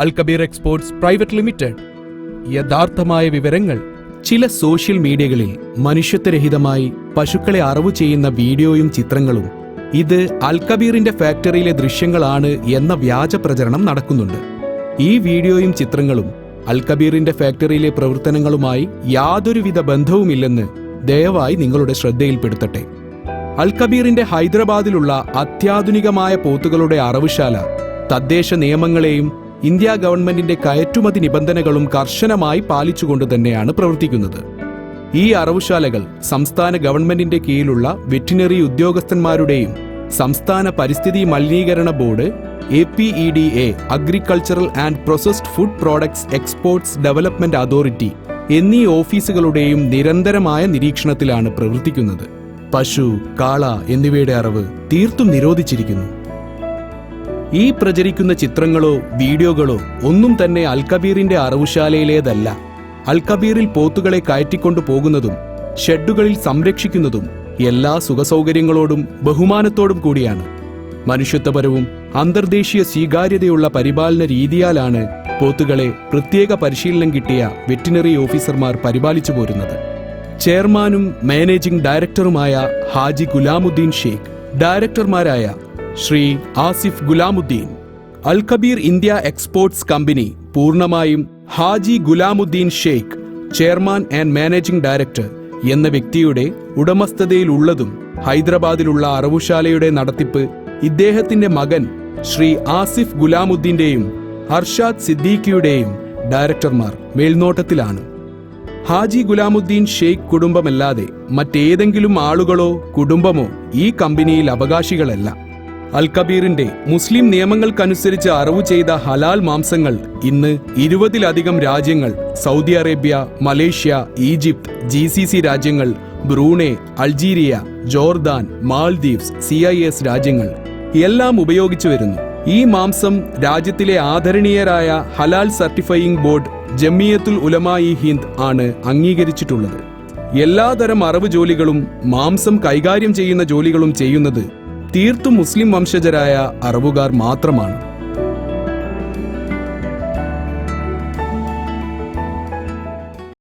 അൽകബീർ exports private limited. യഥാർത്ഥമായ വിവരങ്ങൾ. ചില സോഷ്യൽ മീഡിയകളിൽ മനുഷ്യത്വരഹിതമായി പശുക്കളെ അറവു ചെയ്യുന്ന വീഡിയോയും ചിത്രങ്ങളും ഇത് അൽകബീറിന്റെ ഫാക്ടറിയിലെ ദൃശ്യങ്ങളാണ് എന്ന വ്യാജ പ്രചരണം നടക്കുന്നുണ്ട്. ഈ വീഡിയോയും ചിത്രങ്ങളും അൽകബീറിന്റെ ഫാക്ടറിയിലെ പ്രവർത്തനങ്ങളുമായി യാതൊരുവിധ ബന്ധവുമില്ലെന്ന് ദയവായി നിങ്ങളുടെ ശ്രദ്ധയിൽപ്പെടുത്തട്ടെ. അൽകബീറിന്റെ ഹൈദരാബാദിലുള്ള അത്യാധുനികമായ പോത്തുകളുടെ അറവുശാല തദ്ദേശ നിയമങ്ങളെയും ഇന്ത്യ ഗവൺമെന്റിന്റെ കയറ്റുമതി നിബന്ധനകളും കർശനമായി പാലിച്ചുകൊണ്ട് തന്നെയാണ് പ്രവർത്തിക്കുന്നത്. ഈ അറവുശാലകൾ സംസ്ഥാന ഗവൺമെന്റിന്റെ കീഴിലുള്ള വെറ്റിനറി ഉദ്യോഗസ്ഥന്മാരുടെയും സംസ്ഥാന പരിസ്ഥിതി മലിനീകരണ board APEDA agricultural and processed food products exports development authority എന്നീ ഓഫീസുകളുടെയും നിരന്തരമായ നിരീക്ഷണത്തിലാണ് പ്രവർത്തിക്കുന്നത്. പശു, കാള എന്നിവയുടെ അറവ് തീർത്തും നിരോധിച്ചിരിക്കുന്നു. ഈ പ്രചരിക്കുന്ന ചിത്രങ്ങളോ വീഡിയോകളോ ഒന്നും തന്നെ അൽകബീറിന്റെ അറവുശാലയിലേതല്ല. അൽകബീറിൽ പോത്തുകളെ കയറ്റിക്കൊണ്ടു പോകുന്നതും ഷെഡുകളിൽ സംരക്ഷിക്കുന്നതും എല്ലാ സുഖസൗകര്യങ്ങളോടും ബഹുമാനത്തോടും കൂടിയാണ്. മനുഷ്യത്വപരവും അന്തർദേശീയ സ്വീകാര്യതയുള്ള പരിപാലന രീതിയാലാണ് പോത്തുകളെ പ്രത്യേക പരിശീലനം കിട്ടിയ വെറ്റിനറി ഓഫീസർമാർ പരിപാലിച്ചു പോരുന്നത്. ചെയർമാനും മാനേജിംഗ് ഡയറക്ടറുമായ ഹാജി ഗുലാമുദ്ദീൻ ഷെയ്ഖ്, ഡയറക്ടർമാരായ Shri Asif Gulamuddin, Alkabeer India exports company പൂർണ്ണമായും Haji Gulamuddin Sheikh, chairman and managing director എന്ന വ്യക്തിയുടെ ഉടമസ്ഥതയിലുള്ളതും ഹൈദരാബാദിലുള്ള അറവുശാലയുടെ നടത്തിപ്പ് ഇദ്ദേഹത്തിന്റെ മകൻ ശ്രീ ആസിഫ് ഗുലാമുദ്ദീന്റെയും അർഷാദ് സിദ്ദീഖിയുടെയും ഡയറക്ടർമാർ മേൽനോട്ടത്തിലാണ്. ഹാജി ഗുലാമുദ്ദീൻ ഷെയ്ഖ് കുടുംബമല്ലാതെ മറ്റേതെങ്കിലും ആളുകളോ കുടുംബമോ ഈ കമ്പനിയിൽ അവകാശികളല്ല. അൽകബീറിന്റെ മുസ്ലിം നിയമങ്ങൾക്കനുസരിച്ച് അറവു ചെയ്ത ഹലാൽ മാംസങ്ങൾ ഇന്ന് 20-ലധികം രാജ്യങ്ങൾ, Saudi Arabia, Malaysia, Egypt, GCC രാജ്യങ്ങൾ, Brunei, Algeria, Jordan, Maldives, CIS രാജ്യങ്ങൾ എല്ലാം ഉപയോഗിച്ചു വരുന്നു. ഈ മാംസം രാജ്യത്തിലെ ആദരണീയരായ ഹലാൽ സർട്ടിഫയിംഗ് ബോർഡ് ജമിയത്തുൽ ഉലമാഇ ഹിന്ദ് ആണ് അംഗീകരിച്ചിട്ടുള്ളത്. എല്ലാതരം അറവ് ജോലികളും മാംസം കൈകാര്യം ചെയ്യുന്ന ജോലികളും ചെയ്യുന്നത് തീർത്തും മുസ്ലിം വംശജരായ അറവുകാർ മാത്രമാണ്.